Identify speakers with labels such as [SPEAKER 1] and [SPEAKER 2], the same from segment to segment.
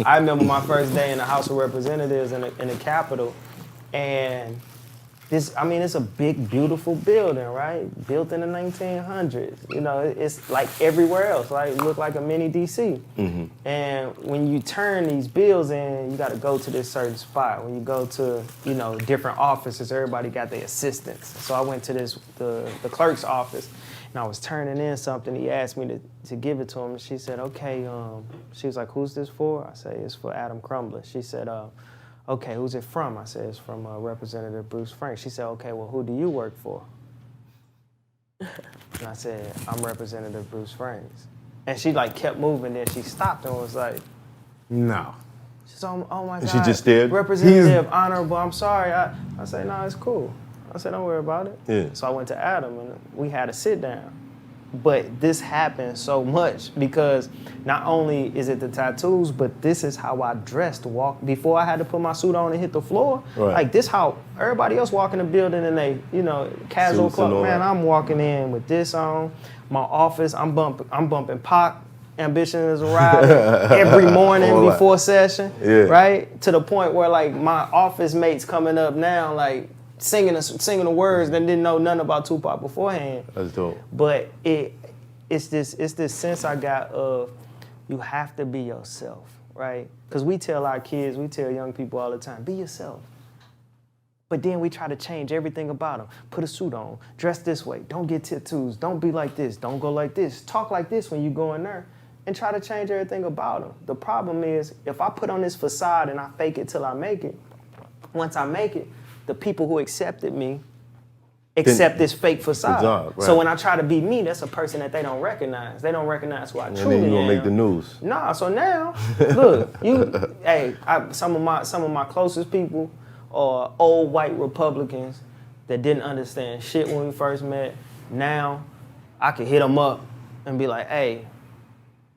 [SPEAKER 1] I remember my first day in the House of Representatives in the Capitol, and it's a big, beautiful building, right? Built in the 1900s. You know, it's like everywhere else, like it looked like a mini DC. Mm-hmm. And when you turn these bills in, you got to go to this certain spot. When you go to, different offices, everybody got their assistants. So I went to the clerk's office, and I was turning in something. He asked me to give it to him, and she said, okay. She was like, who's this for? I said, it's for Adam Crumbler. She said, okay, who's it from? I said, it's from Representative Bruce Frank. She said, okay, well, who do you work for? And I said, I'm Representative Bruce Franks. And she kept moving, then she stopped and was like,
[SPEAKER 2] no.
[SPEAKER 1] She said, oh my God.
[SPEAKER 3] And she just stared?
[SPEAKER 1] Representative, honorable, I'm sorry. I said, no, it's cool. I said, don't worry about it.
[SPEAKER 3] Yeah.
[SPEAKER 1] So I went to Adam and we had a sit down. But this happens so much because not only is it the tattoos, but this is how I dressed before I had to put my suit on and hit the floor.
[SPEAKER 3] Right.
[SPEAKER 1] Like this how everybody else walk in the building and they, casual clothes. Man, I'm walking in with this on. My office, I'm bumping Pac, Ambition is a Rider every morning before session.
[SPEAKER 3] Yeah.
[SPEAKER 1] Right? To the point where my office mates coming up now singing the words that didn't know nothing about Tupac beforehand.
[SPEAKER 3] That's dope.
[SPEAKER 1] But it's this sense I got of you have to be yourself, right? Because we tell our kids, we tell young people all the time, be yourself. But then we try to change everything about them. Put a suit on, dress this way, don't get tattoos, don't be like this, don't go like this, talk like this when you go in there, and try to change everything about them. The problem is, if I put on this facade and I fake it till I make it, once I make it, the people who accepted me accept this fake facade. Right. So when I try to be me, that's a person that they don't recognize. They don't recognize who I truly am.
[SPEAKER 3] And then you're gonna make the news.
[SPEAKER 1] Nah, so now, look, some of my closest people are old white Republicans that didn't understand shit when we first met. Now, I can hit them up and be like, hey,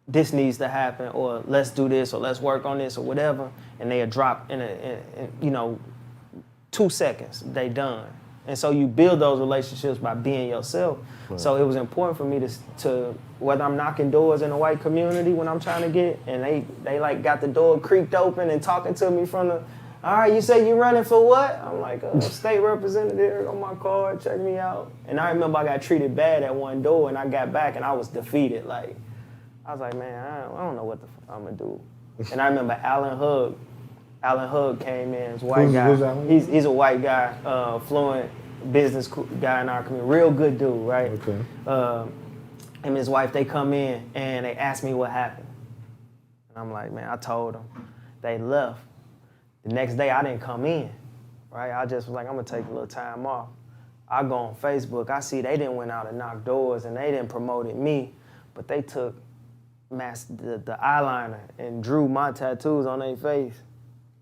[SPEAKER 1] this needs to happen, or let's do this, or let's work on this, or whatever, and they'll drop in 2 seconds, they done. And so you build those relationships by being yourself. Right. So it was important for me to whether I'm knocking doors in the white community when I'm trying to get, and they got the door creaked open and talking to me from the, all right, you say you running for what? I'm like, state representative on my card, check me out. And I remember I got treated bad at one door, and I got back and I was defeated. I was like, man, I don't know what the fuck I'm gonna do. And I remember Alan Hug came in, he's a white guy. He's a white guy, fluent business guy in our community. Real good dude, right? Okay. Him and his wife, they come in and they ask me what happened. And I'm like, man, I told them. They left. The next day, I didn't come in, right? I just was like, I'm gonna take a little time off. I go on Facebook, I see they didn't went out and knock doors and they didn't promote me, but they took the eyeliner and drew my tattoos on their face.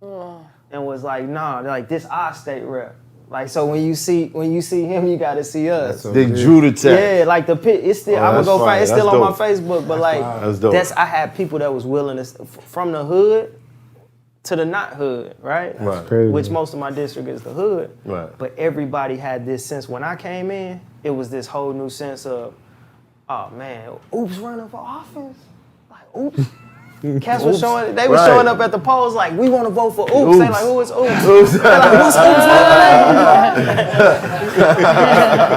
[SPEAKER 1] And was like, nah, this our state rep. So when you see him, you gotta see us.
[SPEAKER 3] They drew the tag.
[SPEAKER 1] Yeah, the pit. It's still I would go find. It's still on my Facebook, but
[SPEAKER 3] that's dope.
[SPEAKER 1] I had people that was willing to from the hood to the not hood, right?
[SPEAKER 3] Right.
[SPEAKER 1] Which most of my district is the hood.
[SPEAKER 3] Right.
[SPEAKER 1] But everybody had this sense when I came in. It was this whole new sense of, oh man, Ooops running for office. Oops. Cats was showing up at the polls we want to vote for Oops. They like, who is Oops? They like, what's Oops' real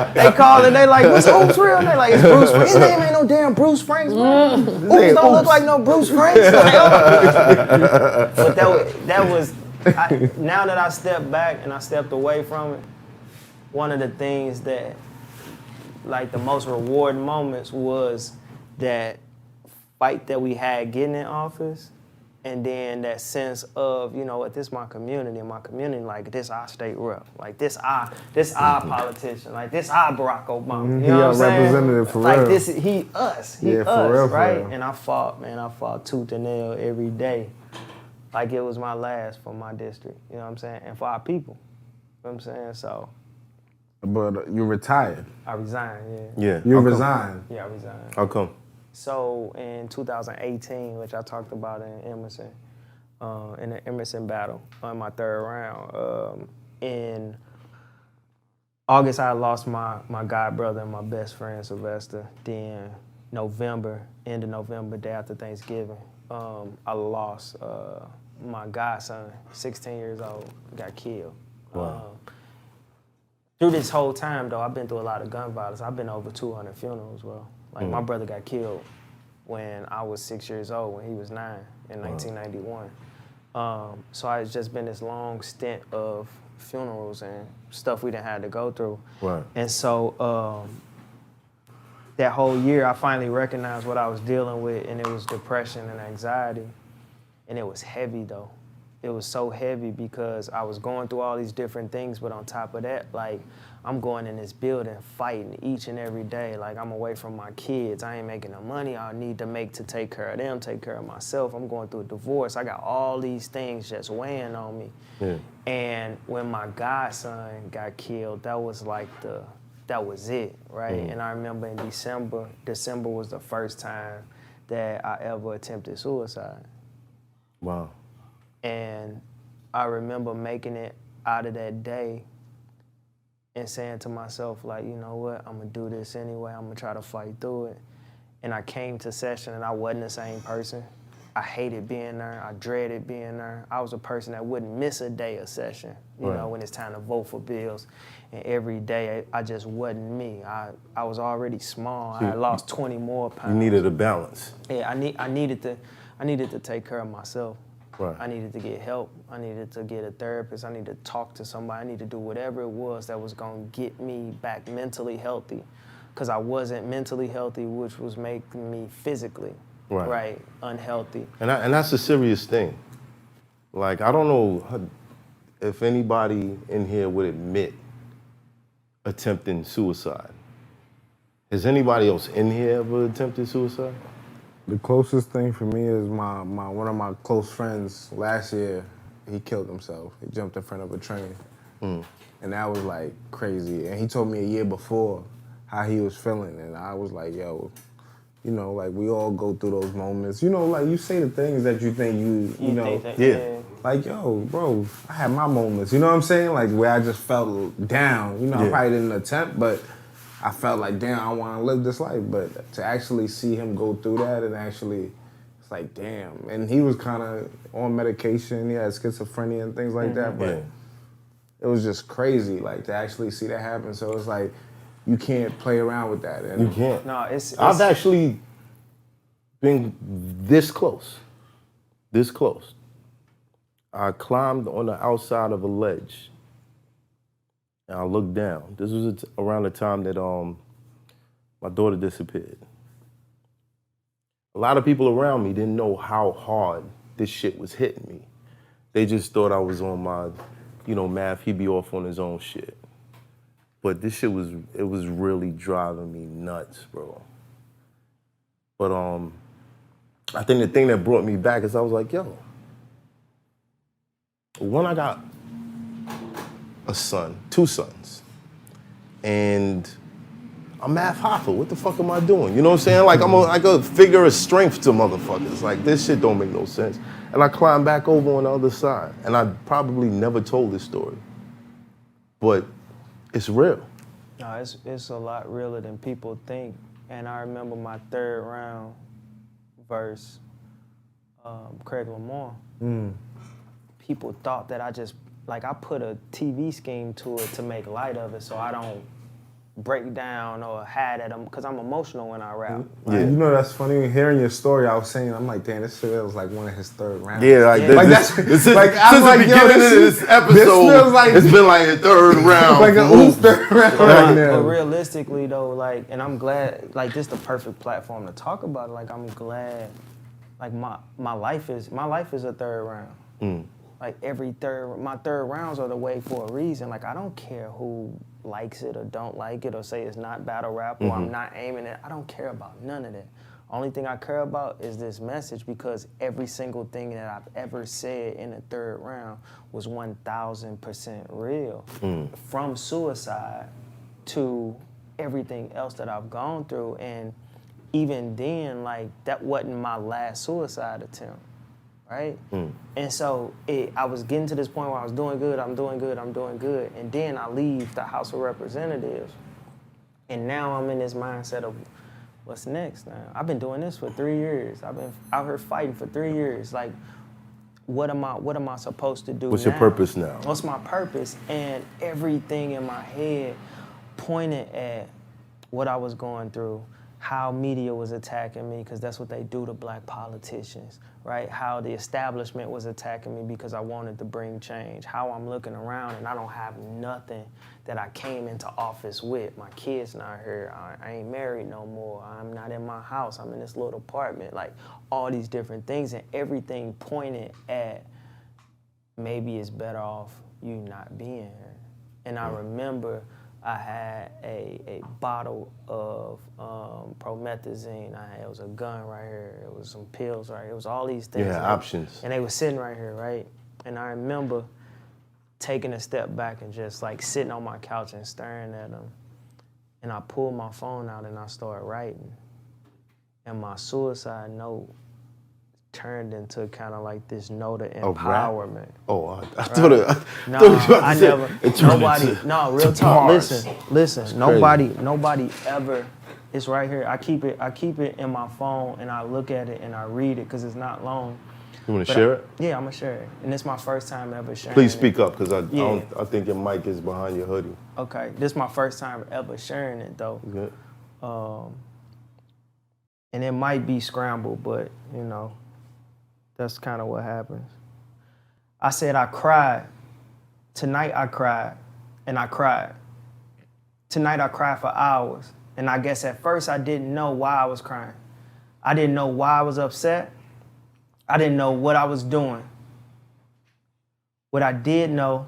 [SPEAKER 1] name? They call and they like, what's Oops' real name? Like, it's Bruce Franks. His name ain't no damn Bruce Franks, bro. Oops don't look like no Bruce Franks. But that was now that I stepped back and I stepped away from it, one of the things that, the most rewarding moments was that fight that we had getting in office, and then that sense of, what, this my community, this our state rep, this our politician, this our Barack Obama, you know what I'm saying?
[SPEAKER 2] Representative for real.
[SPEAKER 1] This, he us, right? And I fought tooth and nail every day, it was my last for my district, you know what I'm saying, and for our people, you know what I'm saying, so.
[SPEAKER 2] But you retired.
[SPEAKER 1] I resigned,
[SPEAKER 3] Yeah.
[SPEAKER 2] You resigned?
[SPEAKER 1] Yeah, I resigned.
[SPEAKER 3] How come?
[SPEAKER 1] So in 2018, which I talked about in Emerson, in the Emerson battle on my third round, in August I lost my god brother and my best friend Sylvester. Then end of November, day after Thanksgiving, I lost my godson, 16 years old, got killed.
[SPEAKER 3] Wow.
[SPEAKER 1] Through this whole time, though, I've been through a lot of gun violence. I've been over 200 funerals, bro. Like, my brother got killed when I was 6 years old, when he was 9 in 1991. So it's just been this long stint of funerals and stuff we done had to go through.
[SPEAKER 3] Right.
[SPEAKER 1] And so that whole year, I finally recognized what I was dealing with, and it was depression and anxiety. And it was heavy, though. It was so heavy because I was going through all these different things, but on top of that, like, I'm going in this building fighting each and every day. Like, I'm away from my kids. I ain't making the money I need to make to take care of them, take care of myself. I'm going through a divorce. I got all these things just weighing on me. Yeah. And when my godson got killed, that was like that was it, right? And I remember in December was the first time that I ever attempted suicide.
[SPEAKER 3] Wow.
[SPEAKER 1] And I remember making it out of that day and saying to myself, like, you know what, I'm gonna do this anyway, I'm gonna try to fight through it. And I came to session and I wasn't the same person. I hated being there, I dreaded being there. I was a person that wouldn't miss a day of session, you know, when it's time to vote for bills. And every day, I just wasn't me. I was already small, I had lost 20 more pounds.
[SPEAKER 3] You needed a balance.
[SPEAKER 1] Yeah, I needed to take care of myself.
[SPEAKER 3] Right.
[SPEAKER 1] I needed to get help. I needed to get a therapist. I needed to talk to somebody. I needed to do whatever it was that was going to get me back mentally healthy. Because I wasn't mentally healthy, which was making me physically unhealthy.
[SPEAKER 3] And that's a serious thing. Like, I don't know if anybody in here would admit attempting suicide. Has anybody else in here ever attempted suicide?
[SPEAKER 2] The closest thing for me is one of my close friends last year, he killed himself. He jumped in front of a train. And that was like crazy. And he told me a year before how he was feeling. And I was like, yo, you know, like we all go through those moments. You know, like you say the things that you think you know. Like, yo, bro, I had my moments. You know what I'm saying? Like where I just felt down. You know, I probably didn't attempt, but I felt like, damn, I want to live this life. But to actually see him go through that and actually, it's like, damn. And he was kind of on medication. He had schizophrenia and things like that. But it was just crazy, like, to actually see that happen. So it's like, you can't play around with that. And
[SPEAKER 3] you can't.
[SPEAKER 1] No, it's
[SPEAKER 3] I've actually been this close. This close. I climbed on the outside of a ledge. And I looked down. This was around the time that my daughter disappeared. A lot of people around me didn't know how hard this shit was hitting me. They just thought I was on my, math, he'd be off on his own shit. But this shit was really driving me nuts, bro. But I think the thing that brought me back is I was like, yo, when I got a son, 2 sons, and I'm half Hoffa. What the fuck am I doing? You know what I'm saying? Like, I'm like a figure of strength to motherfuckers. Like, this shit don't make no sense. And I climbed back over on the other side. And I probably never told this story. But it's real.
[SPEAKER 1] No, it's a lot realer than people think. And I remember my 3rd round verse, Craig Lamar. People thought that I put a TV scheme to it to make light of it so I don't break down or hide at them, because I'm emotional when I rap.
[SPEAKER 2] Yeah. You know, that's funny. Hearing your story, I was saying, I'm like, damn, this shit was like one of his 3rd rounds.
[SPEAKER 3] Yeah, like
[SPEAKER 2] this is like,
[SPEAKER 3] since the beginning of this episode,
[SPEAKER 2] like,
[SPEAKER 3] it's been like a 3rd round.
[SPEAKER 2] Like an Ooops 3rd round right now.
[SPEAKER 1] But realistically, though, like, and I'm glad, like, this is the perfect platform to talk about it. Like, I'm glad, like, my life is a 3rd round. Like my 3rd rounds are the way for a reason. Like, I don't care who likes it or don't like it or say it's not battle rap or I'm not aiming it. I don't care about none of that. Only thing I care about is this message, because every single thing that I've ever said in the 3rd round was 1000% real. From suicide to everything else that I've gone through. And even then, like, that wasn't my last suicide attempt. Right? And so I was getting to this point where I was doing good, I'm doing good. And then I leave the House of Representatives. And now I'm in this mindset of, what's next now? I've been doing this for 3 years. I've been out here fighting for 3 years. Like, what am I supposed to do
[SPEAKER 3] What's
[SPEAKER 1] now?
[SPEAKER 3] your purpose now?
[SPEAKER 1] What's my purpose? And everything in my head pointed at what I was going through, how media was attacking me, because that's what they do to black politicians, right? How the establishment was attacking me because I wanted to bring change, how I'm looking around and I don't have nothing that I came into office with. My kid's not here, I ain't married no more, I'm not in my house, I'm in this little apartment, like all these different things, and everything pointed at maybe it's better off you not being here. And I remember I had a bottle of promethazine. It was a gun right here. It was some pills right here. It was all these things.
[SPEAKER 3] Yeah, options.
[SPEAKER 1] And they were sitting right here, right? And I remember taking a step back and just like sitting on my couch and staring at them. And I pulled my phone out and I started writing. And my suicide note turned into kind of like this note of empowerment.
[SPEAKER 3] I thought it.
[SPEAKER 1] I never. Nobody. No, real talk. Listen. Nobody ever. It's right here. I keep it in my phone and I look at it and I read it because it's not long.
[SPEAKER 3] You want to share it?
[SPEAKER 1] Yeah, I'm gonna share it. And it's my first time ever sharing.
[SPEAKER 3] Please speak
[SPEAKER 1] it.
[SPEAKER 3] up because I think your mic is behind your hoodie.
[SPEAKER 1] Okay, this is my first time ever sharing it though.
[SPEAKER 3] Good.
[SPEAKER 1] And it might be scrambled, but you know. That's kind of what happens. I said I cried. Tonight I cried, and I cried. Tonight I cried for hours, and I guess at first I didn't know why I was crying. I didn't know why I was upset. I didn't know what I was doing. What I did know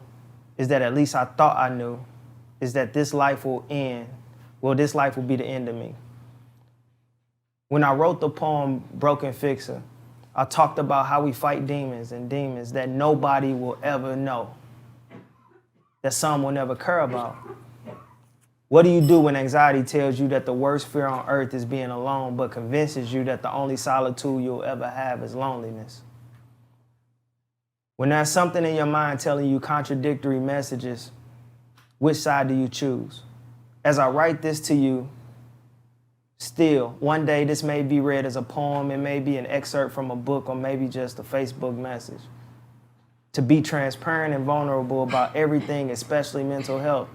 [SPEAKER 1] is that at least I thought I knew, is that this life will end. Well, this life will be the end of me. When I wrote the poem, Broken Fixer, I talked about how we fight demons and demons that nobody will ever know, that some will never care about. What do you do when anxiety tells you that the worst fear on earth is being alone, but convinces you that the only solitude you'll ever have is loneliness? When there's something in your mind telling you contradictory messages, which side do you choose? As I write this to you, still, one day this may be read as a poem, it may be an excerpt from a book, or maybe just a Facebook message. To be transparent and vulnerable about everything, especially mental health.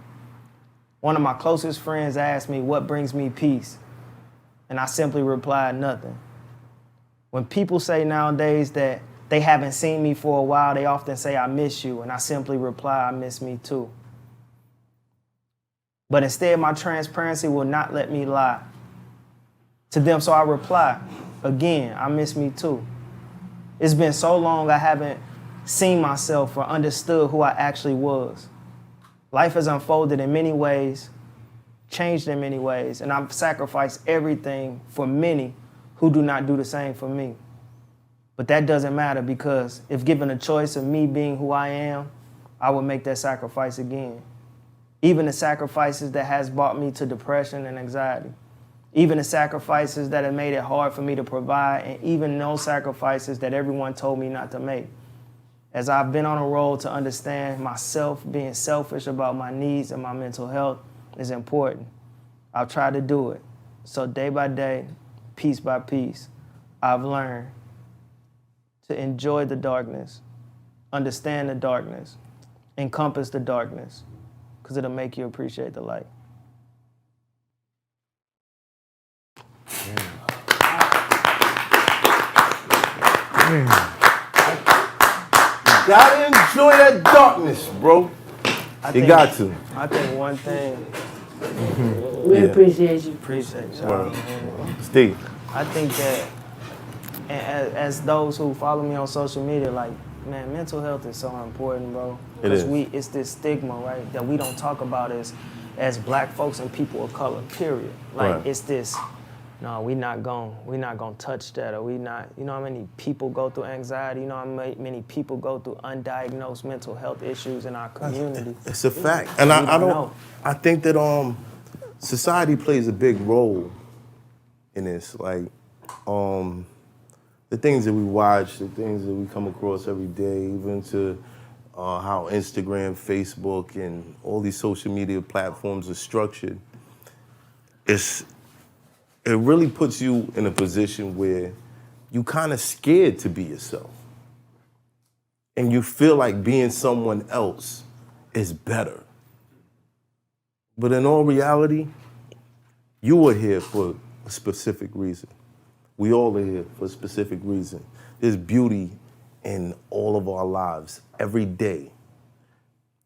[SPEAKER 1] One of my closest friends asked me what brings me peace, and I simply replied, nothing. When people say nowadays that they haven't seen me for a while, they often say, I miss you, and I simply reply, I miss me too. But instead, my transparency will not let me lie to them, so I reply, again, I miss me too. It's been so long I haven't seen myself or understood who I actually was. Life has unfolded in many ways, changed in many ways, and I've sacrificed everything for many who do not do the same for me. But that doesn't matter, because if given a choice of me being who I am, I would make that sacrifice again. Even the sacrifices that has brought me to depression and anxiety. Even the sacrifices that have made it hard for me to provide, and even those sacrifices that everyone told me not to make. As I've been on a road to understand myself, being selfish about my needs and my mental health is important. I've tried to do it. So day by day, piece by piece, I've learned to enjoy the darkness, understand the darkness, encompass the darkness, because it'll make you appreciate the light.
[SPEAKER 3] You gotta enjoy that darkness, bro. You got to.
[SPEAKER 1] I think one thing.
[SPEAKER 4] We appreciate you.
[SPEAKER 1] Appreciate y'all.
[SPEAKER 3] Steve.
[SPEAKER 1] I think that, and as those who follow me on social media, like, man, mental health is so important, bro.
[SPEAKER 3] It is.
[SPEAKER 1] It's this stigma, right, that we don't talk about as black folks and people of color, period. Like,
[SPEAKER 3] Right.
[SPEAKER 1] it's this, no, we not gonna touch that, or we not, you know how many people go through anxiety, you know how many people go through undiagnosed mental health issues in our community.
[SPEAKER 3] It's a fact. And I think that society plays a big role in this. Like, the things that we watch, the things that we come across every day, even to how Instagram, Facebook, and all these social media platforms are structured. It's it really puts you in a position where you kind of scared to be yourself. And you feel like being someone else is better. But in all reality, you are here for a specific reason. We all are here for a specific reason. There's beauty in all of our lives every day.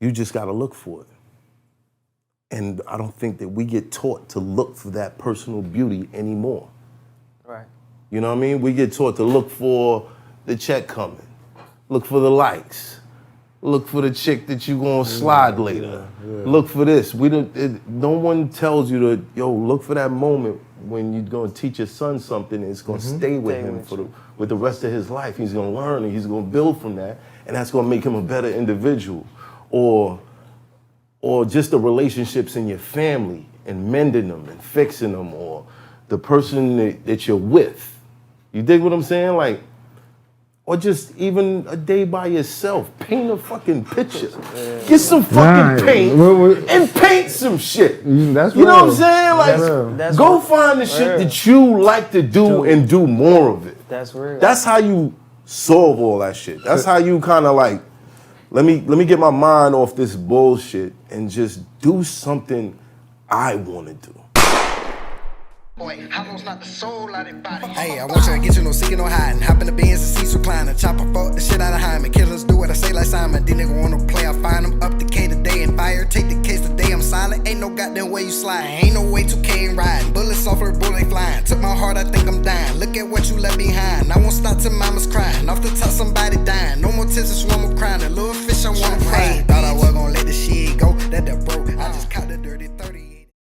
[SPEAKER 3] You just gotta look for it. And I don't think that we get taught to look for that personal beauty anymore.
[SPEAKER 1] Right.
[SPEAKER 3] You know what I mean? We get taught to look for the check coming, look for the likes, look for the chick that you gonna slide later, look for this. No one tells you to, look for that moment when you're gonna teach your son something and it's gonna stay with him with the rest of his life. He's gonna learn and he's gonna build from that, and that's gonna make him a better individual. Or just the relationships in your family and mending them and fixing them, or the person that you're with. You dig what I'm saying? Like, or just even a day by yourself. Paint a fucking picture. Get some fucking paint and paint some shit.
[SPEAKER 2] That's
[SPEAKER 3] you know
[SPEAKER 2] real.
[SPEAKER 3] what I'm saying? Like, go find the shit that you like to do and do more of it.
[SPEAKER 1] That's real.
[SPEAKER 3] That's how you solve all that shit. That's how you kind of like, let me get my mind off this bullshit and just do something I want to do.
[SPEAKER 5] Hey, I want you to get you no seeking, no hiding. Hop in the Benz and seats reclining. Chopper fuck the shit out of Hyman. Killers do what I say like Simon. These niggas wanna play, I find them. Up the K today and fire. Take the case today, I'm silent. Ain't no goddamn way you slide. Ain't no way 2K ain't riding. Bullets off